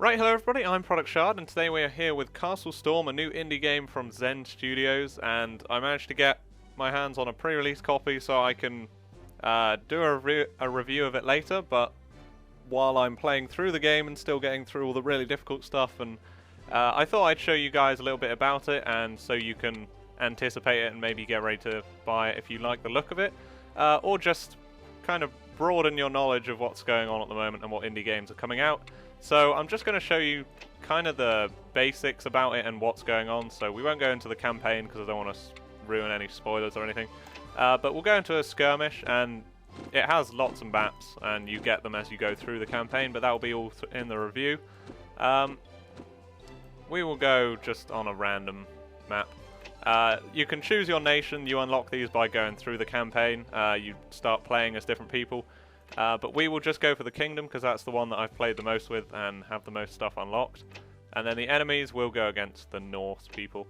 Right, hello everybody, I'm Product Shard, and today we are here with CastleStorm, a new indie game from Zen Studios, and I managed to get my hands on a pre-release copy so I can do a review of it later, but while I'm playing through the game and still getting through all the really difficult stuff, and I thought I'd show you guys a little bit about it, and so you can anticipate it and maybe get ready to buy it if you like the look of it, or just kind of broaden your knowledge of what's going on at the moment and what indie games are coming out. So I'm just going to show you kind of the basics about it and what's going on. So we won't go into the campaign because I don't want to ruin any spoilers or anything. But we'll go into a skirmish, and it has lots of maps and you get them as you go through the campaign, but that will be all in the review. We will go just on a random map. You can choose your nation. You unlock these by going through the campaign. You start playing as different people. But we will just go for the kingdom because that's the one that I've played the most with and have the most stuff unlocked. And then the enemies will go against the Norse people.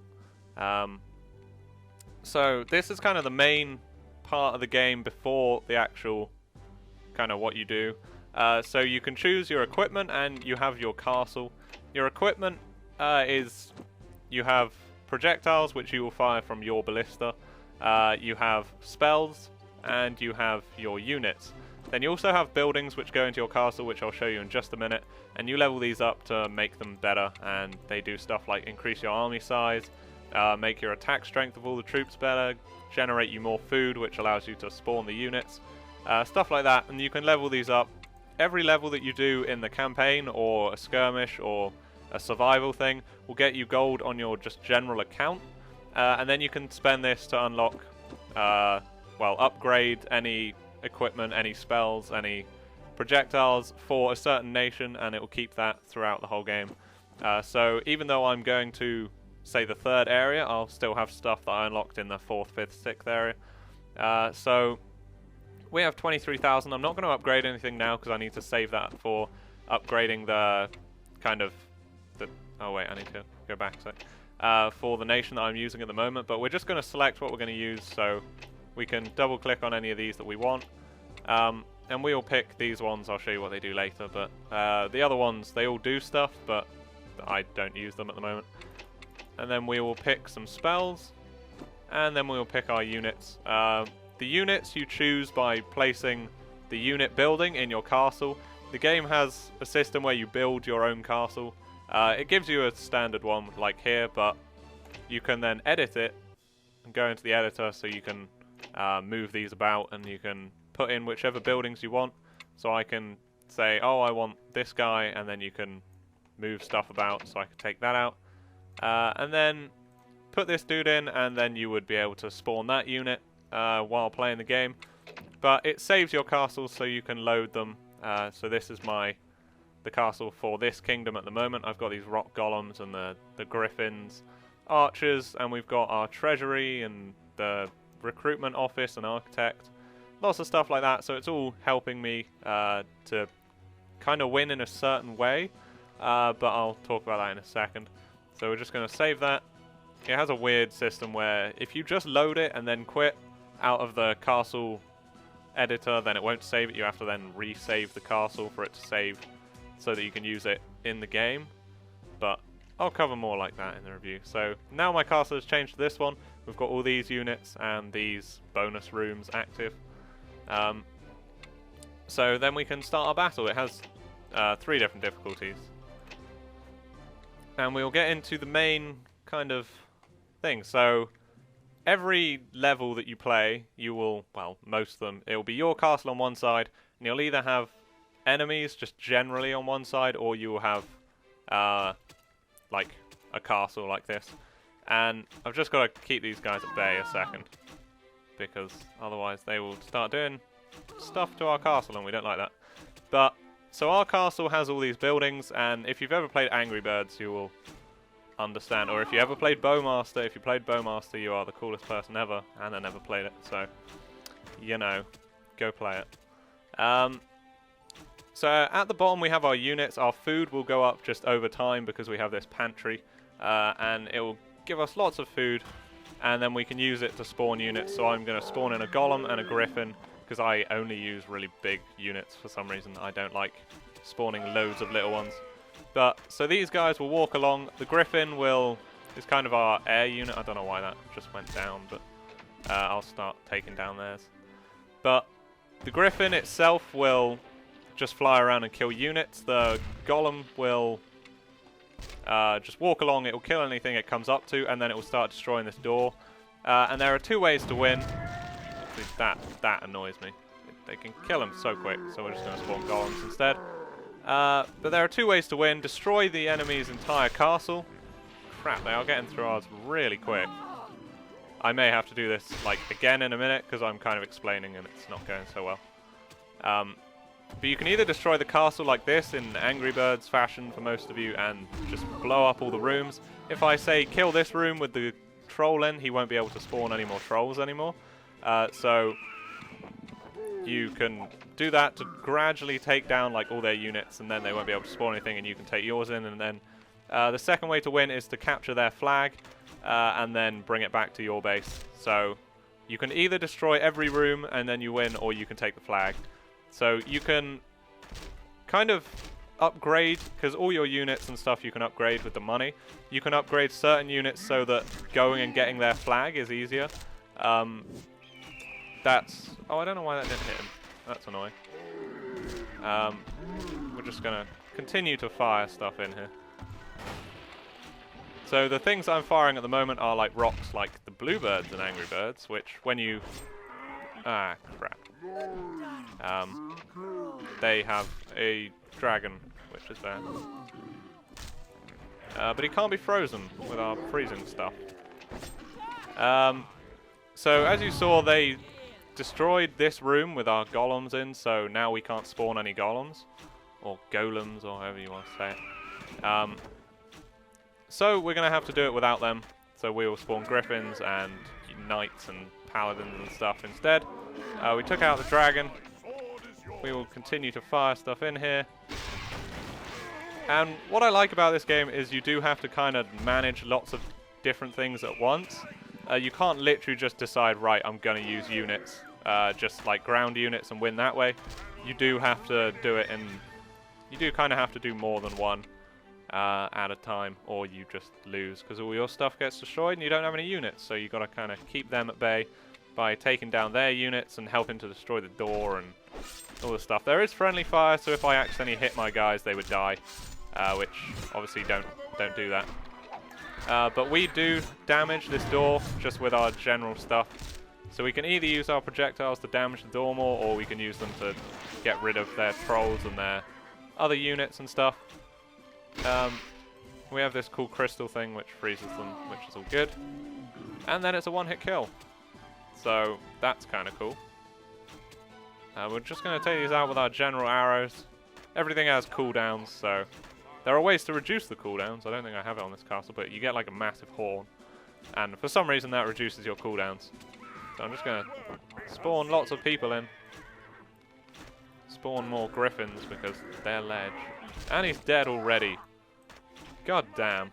So this is kind of the main part of the game before the actual kind of what you do. So you can choose your equipment and you have your castle. Your equipment is you have projectiles which you will fire from your ballista. You have spells and you have your units. Then you also have buildings which go into your castle, which I'll show you in just a minute, and you level these up to make them better, and they do stuff like increase your army size, make your attack strength of all the troops better, generate you more food, which allows you to spawn the units, stuff like that, and you can level these up. Every level that you do in the campaign, or a skirmish, or a survival thing, will get you gold on your just general account, and then you can spend this to unlock, well, upgrade any equipment, any spells, any projectiles for a certain nation, and it will keep that throughout the whole game. So even though I'm going to, say, the third area, I'll still have stuff that I unlocked in the 4th, 5th, 6th area. So we have 23,000. I'm not going to upgrade anything now because I need to save that for upgrading the kind of the... Oh wait, I need to go back a sec. For the nation that I'm using at the moment, but we're just going to select what we're going to use, so we can double click on any of these that we want, and we'll pick these ones. I'll show you what they do later, but the other ones, they all do stuff, but I don't use them at the moment. And then we will pick some spells, and then we'll pick our units. The units you choose by placing the unit building in your castle. The game has a system where you build your own castle. It gives you a standard one like here, but you can then edit it and go into the editor so you can move these about, and you can put in whichever buildings you want. So I can say, oh, I want this guy, and then you can move stuff about, so I can take that out. And then put this dude in, and then you would be able to spawn that unit while playing the game. But it saves your castles so you can load them. So this is the castle for this kingdom at the moment. I've got these rock golems and the griffins, archers, and we've got our treasury and the recruitment office and architect, lots of stuff like that. So it's all helping me to kind of win in a certain way, but I'll talk about that in a second. So we're just going to save that. It has a weird system where if you just load it and then quit out of the castle editor, then it won't save it. You have to then resave the castle for it to save so that you can use it in the game, but I'll cover more like that in the review. So now my castle has changed to this one. We've got all these units and these bonus rooms active. So then we can start our battle. It has 3 different difficulties. And we'll get into the main kind of thing. So every level that you play, you will, well, most of them, it will be your castle on one side, and you'll either have enemies just generally on one side, or you will have like a castle like this. And I've just got to keep these guys at bay a second, because otherwise they will start doing stuff to our castle, and we don't like that. But so our castle has all these buildings, and if you've ever played Angry Birds, you will understand. Or if you ever played Bowmaster, if you played Bowmaster, you are the coolest person ever, and I never played it, so you know, go play it. So at the bottom we have our units. Our food will go up just over time because we have this pantry, and it will give us lots of food, and then we can use it to spawn units. So I'm going to spawn in a golem and a griffin because I only use really big units for some reason. I don't like spawning loads of little ones. But, so these guys will walk along. The Griffin is kind of our air unit. I don't know why that just went down, but I'll start taking down theirs. But the Griffin itself will just fly around and kill units. The Golem will just walk along. It will kill anything it comes up to, and then it will start destroying this door. And there are two ways to win. That annoys me. They can kill them so quick, so we're just going to spawn Golems instead. But there are two ways to win. Destroy the enemy's entire castle. Crap, they are getting through ours really quick. I may have to do this like again in a minute because I'm kind of explaining and it's not going so well. But you can either destroy the castle like this in Angry Birds fashion for most of you and just blow up all the rooms. If I say kill this room with the troll in, he won't be able to spawn any more trolls anymore. So you can do that to gradually take down like all their units, and then they won't be able to spawn anything, and you can take yours in. And then the second way to win is to capture their flag and then bring it back to your base. So you can either destroy every room and then you win, or you can take the flag. So you can kind of upgrade, because all your units and stuff you can upgrade with the money. You can upgrade certain units so that going and getting their flag is easier. Oh, I don't know why that didn't hit him. That's annoying. We're just going to continue to fire stuff in here. So the things I'm firing at the moment are like rocks like the Bluebirds and Angry Birds, which when you... Ah, crap. They have a dragon, which is bad. But he can't be frozen with our freezing stuff. So as you saw, they destroyed this room with our golems in, so now we can't spawn any golems. Or golems, or however you want to say it. So we're going to have to do it without them. So we will spawn griffins and knights and paladins and stuff instead. We took out the dragon. We will continue to fire stuff in here. And what I like about this game is you do have to kind of manage lots of different things at once. You can't literally just decide, right, I'm going to use units, just like ground units and win that way. You do have to do it, and you do kind of have to do more than one at a time, or you just lose because all your stuff gets destroyed and you don't have any units. So you got to kind of keep them at bay by taking down their units and helping to destroy the door and all the stuff. There is friendly fire, so if I accidentally hit my guys, they would die, which obviously don't do that. But we do damage this door just with our general stuff. So we can either use our projectiles to damage the door more, or we can use them to get rid of their trolls and their other units and stuff. We have this cool crystal thing which freezes them, which is all good. And then it's a one-hit kill. So that's kind of cool. We're just going to take these out with our general arrows. Everything has cooldowns, so there are ways to reduce the cooldowns. I don't think I have it on this castle, but you get like a massive horn. And for some reason that reduces your cooldowns. So I'm just going to spawn lots of people in. Spawn more griffins because they're ledge. And he's dead already. God damn.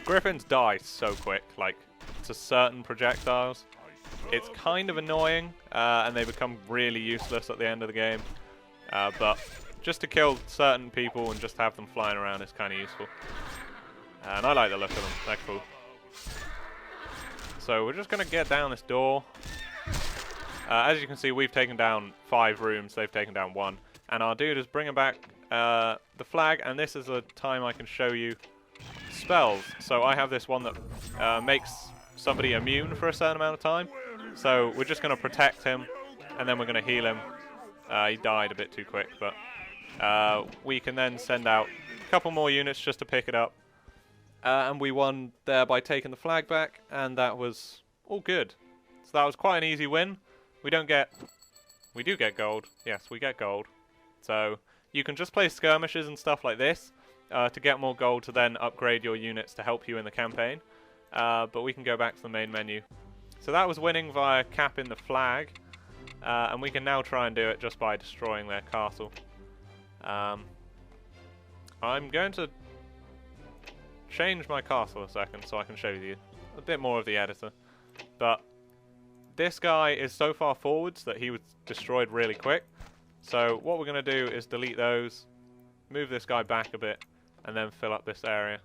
Griffins die so quick, like, to certain projectiles. It's kind of annoying, and they become really useless at the end of the game. But just to kill certain people and just have them flying around is kind of useful. And I like the look of them. They're cool. So we're just going to get down this door. As you can see, we've taken down 5 rooms. They've taken down 1. And our dude is bringing back the flag. And this is a time I can show you spells. So I have this one that makes somebody immune for a certain amount of time. So we're just going to protect him. And then we're going to heal him. He died a bit too quick. But we can then send out a couple more units just to pick it up. And we won there by taking the flag back, and that was all good. So that was quite an easy win. We do get gold. Yes, we get gold. So you can just play skirmishes and stuff like this to get more gold to then upgrade your units to help you in the campaign. But we can go back to the main menu. So that was winning via capping the flag. And we can now try and do it just by destroying their castle. I'm going to change my castle a second so I can show you a bit more of the editor. But this guy is so far forwards that he was destroyed really quick. So what we're going to do is delete those, move this guy back a bit, and then fill up this area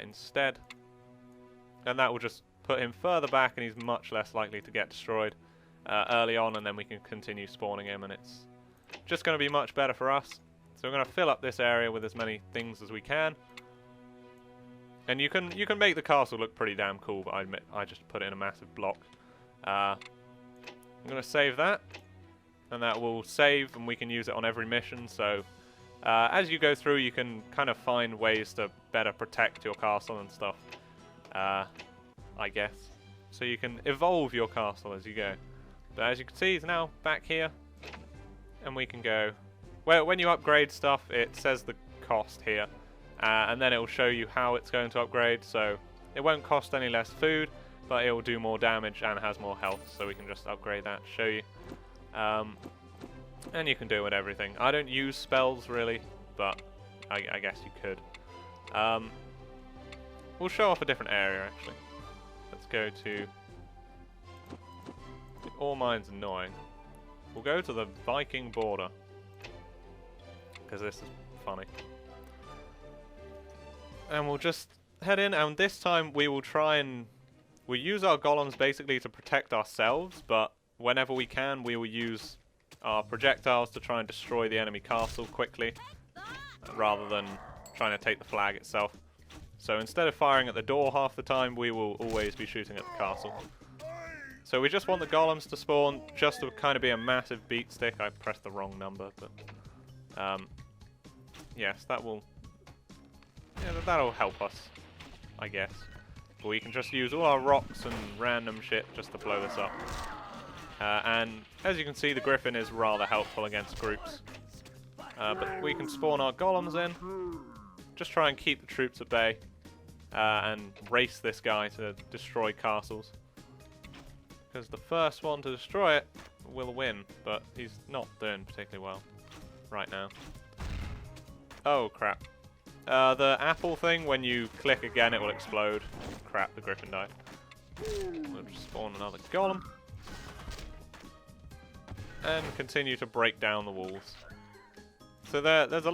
instead. And that will just put him further back, and he's much less likely to get destroyed early on, and then we can continue spawning him, and it's just going to be much better for us. So we're going to fill up this area with as many things as we can. And you can make the castle look pretty damn cool, but I admit I just put it in a massive block. I'm going to save that, and that will save, and we can use it on every mission. So as you go through, you can kind of find ways to better protect your castle and stuff, I guess. So you can evolve your castle as you go. But as you can see, it's now back here, and we can go. Well, when you upgrade stuff, it says the cost here. And then it will show you how it's going to upgrade, so it won't cost any less food, but it will do more damage and has more health, so we can just upgrade that to show you. And you can do it with everything. I don't use spells really, but I guess you could. We'll show off a different area actually. Let's go to... Ore mine's annoying. We'll go to the Viking border, because this is funny. And we'll just head in, and this time we will try and... We'll use our golems basically to protect ourselves, but whenever we can, we will use our projectiles to try and destroy the enemy castle quickly, rather than trying to take the flag itself. So instead of firing at the door half the time, we will always be shooting at the castle. So we just want the golems to spawn, just to kind of be a massive beat stick. I pressed the wrong number, but... yes, that will... Yeah, that'll help us, I guess. But we can just use all our rocks and random shit just to blow this up. And as you can see, the griffin is rather helpful against groups. But we can spawn our golems in. Just try and keep the troops at bay. And race this guy to destroy castles. Because the first one to destroy it will win. But he's not doing particularly well right now. Oh, crap. The apple thing, when you click again, it will explode. Crap, the griffin died. We'll just spawn another golem. And continue to break down the walls. So there's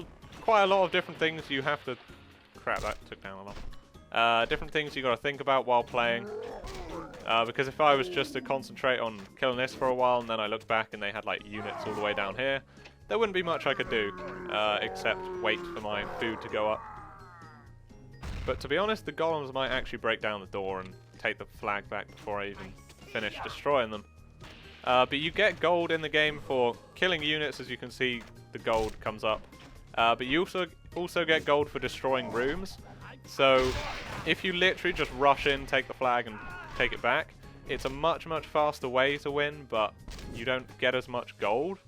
quite a lot of different things you have to... Crap, that took down a lot. Different things you got to think about while playing. Because if I was just to concentrate on killing this for a while, and then I looked back and they had like units all the way down here, there wouldn't be much I could do, except wait for my food to go up. But to be honest, the golems might actually break down the door and take the flag back before I even finish destroying them. But you get gold in the game for killing units. As you can see, the gold comes up. But you also get gold for destroying rooms. So if you literally just rush in, take the flag and take it back, it's a much faster way to win, but you don't get as much gold.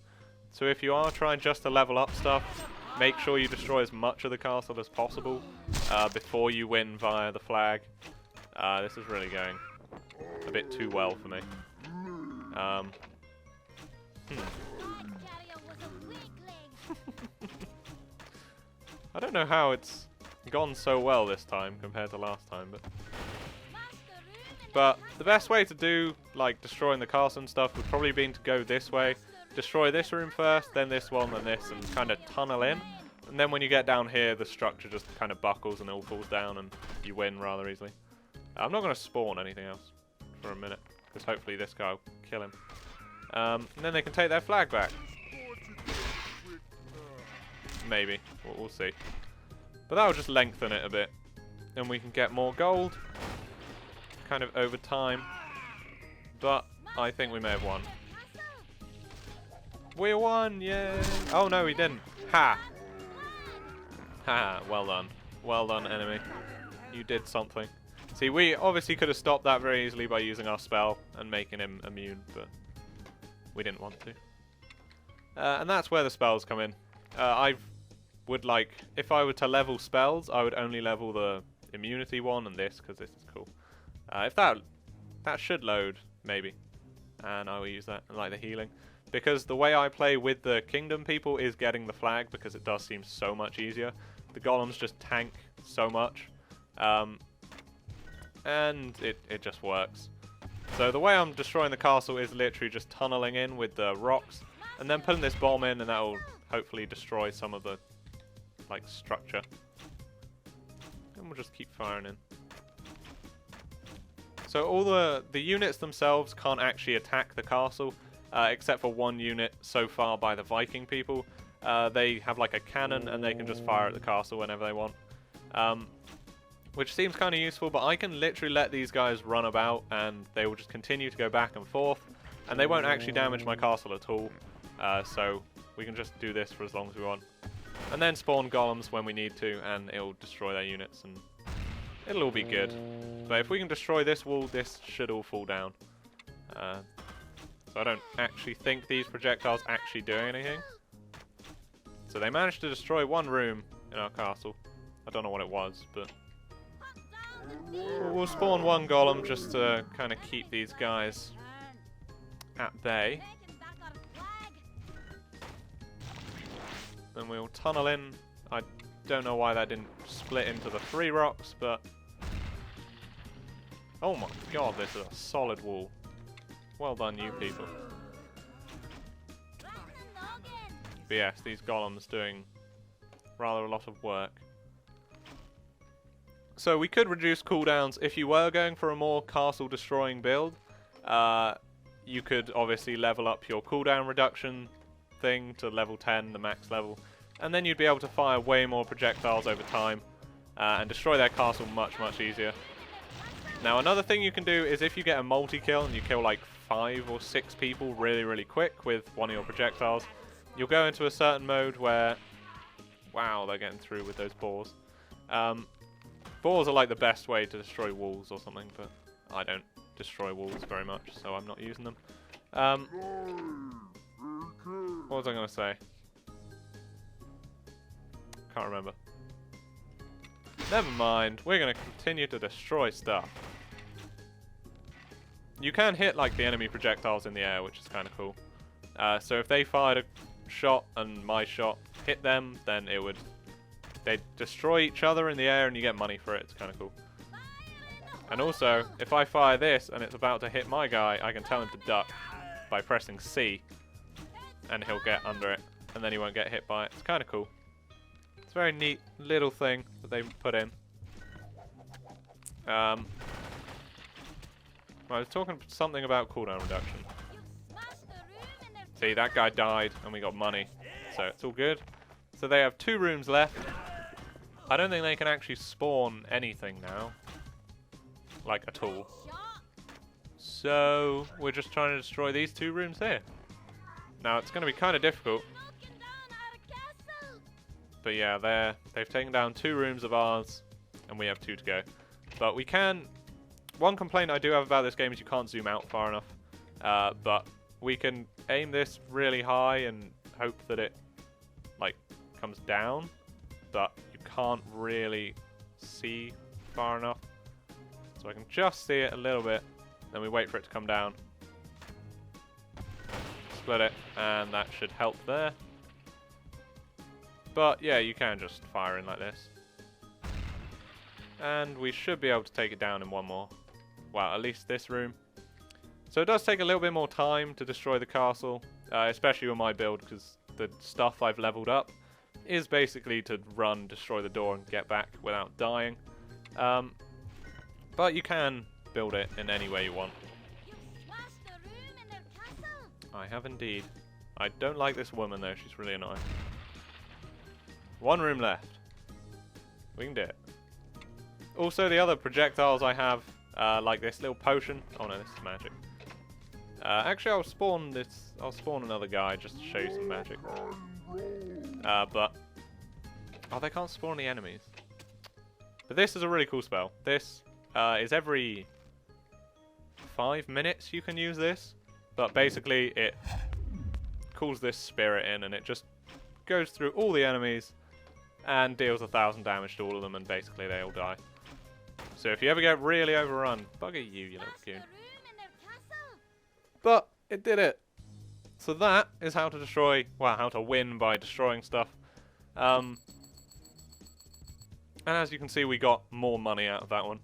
So if you are trying just to level up stuff, make sure you destroy as much of the castle as possible before you win via the flag. This is really going a bit too well for me. I don't know how it's gone so well this time compared to last time, but the best way to do like destroying the castle and stuff would probably be to go this way. Destroy this room first, then this one, then this, and kind of tunnel in. And then when you get down here, the structure just kind of buckles and it all falls down and you win rather easily. I'm not going to spawn anything else for a minute, because hopefully this guy will kill him. And then they can take their flag back. Maybe. We'll see. But that will just lengthen it a bit. And we can get more gold, kind of over time. But I think we may have won. We won, yay! Oh no, we didn't. Ha! Ha, well done. Well done, enemy. You did something. See, we obviously could have stopped that very easily by using our spell and making him immune, but we didn't want to. And that's where the spells come in. I would like, if I were to level spells, I would only level the immunity one and this, because this is cool. If that should load, maybe. And I will use that, and like the healing. Because the way I play with the kingdom people is getting the flag, because it does seem so much easier. The golems just tank so much. And it just works. So the way I'm destroying the castle is literally just tunneling in with the rocks, and then putting this bomb in, and that will hopefully destroy some of the like structure. And we'll just keep firing in. So all the units themselves can't actually attack the castle, except for one unit so far by the Viking people. They have like a cannon and they can just fire at the castle whenever they want. Which seems kind of useful, but I can literally let these guys run about and they will just continue to go back and forth. And they won't actually damage my castle at all. So we can just do this for as long as we want. And then spawn golems when we need to, and it'll destroy their units, and it'll all be good. But if we can destroy this wall, this should all fall down. So I don't actually think these projectiles actually do anything. So they managed to destroy one room in our castle. I don't know what it was, but we'll spawn one golem just to kind of keep these guys at bay. Then we'll tunnel in. I don't know why that didn't split into the 3 rocks, but oh my god, this is a solid wall. Well done, you people. But yes, these golems doing rather a lot of work. So we could reduce cooldowns if you were going for a more castle destroying build. You could obviously level up your cooldown reduction thing to level 10, the max level, and then you'd be able to fire way more projectiles over time and destroy their castle much easier. Now another thing you can do is if you get a multi-kill and you kill like 5 or 6 people really quick with one of your projectiles, you'll go into a certain mode where, wow, they're getting through with those boars. Boars are like the best way to destroy walls or something, but I don't destroy walls very much, so I'm not using them. What was I going to say? Can't remember. Never mind, we're going to continue to destroy stuff. You can hit like the enemy projectiles in the air, which is kind of cool. So if they fired a shot and my shot hit them, then they'd destroy each other in the air and you get money for it. It's kind of cool. And also, if I fire this and it's about to hit my guy, I can tell him to duck by pressing C, and he'll get under it, and then he won't get hit by it. It's kind of cool. It's a very neat little thing that they put in. I was talking something about cooldown reduction. See, that guy died and we got money, so it's all good. So they have 2 rooms left. I don't think they can actually spawn anything now, like at all. So we're just trying to destroy these 2 rooms here. Now it's going to be kind of difficult. But yeah, they've taken down 2 rooms of ours, and we have 2 to go. But we can. One complaint I do have about this game is you can't zoom out far enough. But we can aim this really high and hope that it like comes down, but you can't really see far enough. So I can just see it a little bit, then we wait for it to come down. Split it, and that should help there. But yeah, you can just fire in like this. And we should be able to take it down in one more. Well, at least this room. So it does take a little bit more time to destroy the castle, especially with my build, because the stuff I've leveled up is basically to run, destroy the door, and get back without dying. But you can build it in any way you want. I have indeed. I don't like this woman though, she's really annoying. 1 room left. We can do it. Also, the other projectiles I have, like this little potion. Oh no, this is magic. Actually, I'll spawn another guy just to show you some magic. But oh, they can't spawn the enemies. But this is a really cool spell. This is every 5 minutes you can use this. But basically, it calls this spirit in, and it just goes through all the enemies and deals 1,000 damage to all of them, and basically they all die. So if you ever get really overrun, bugger you little goon. But it did it. So that is how to destroy, well, how to win by destroying stuff. And as you can see, we got more money out of that one.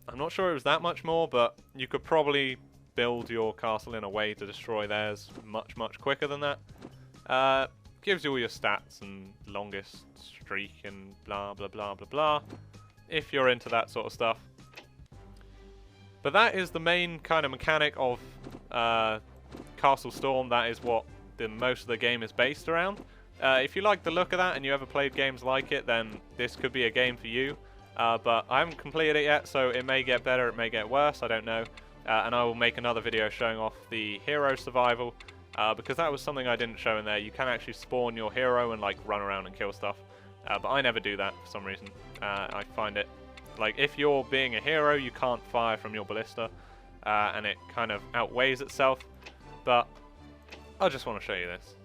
I'm not sure it was that much more, but you could probably build your castle in a way to destroy theirs much quicker than that. Gives you all your stats and longest streak and blah blah blah blah blah. if you're into that sort of stuff. But that is the main kind of mechanic of CastleStorm. That is what most of the game is based around. If you like the look of that and you ever played games like it, then this could be a game for you. But I haven't completed it yet, so it may get better, it may get worse, I don't know. And I will make another video showing off the hero survival, because that was something I didn't show in there. You can actually spawn your hero and like run around and kill stuff, but I never do that for some reason. I find it, like, if you're being a hero, you can't fire from your ballista, and it kind of outweighs itself. But I just want to show you this.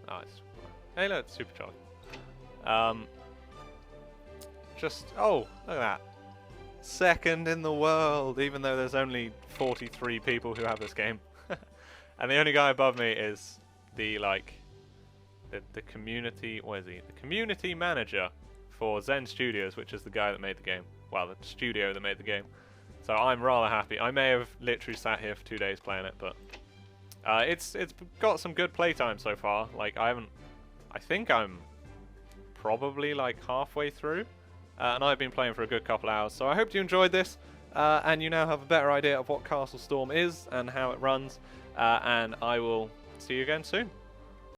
Hey look, it's supercharged. Oh, look at that. Second in the world, even though there's only 43 people who have this game. And the only guy above me is the, like, the community, what is he? The community manager for Zen Studios, which is the guy that made the game. Well, the studio that made the game. So I'm rather happy. I may have literally sat here for 2 days playing it, but it's got some good playtime so far. Like, I think I'm probably like halfway through, and I've been playing for a good couple hours. So I hope you enjoyed this, and you now have a better idea of what CastleStorm is and how it runs, and I will see you again soon.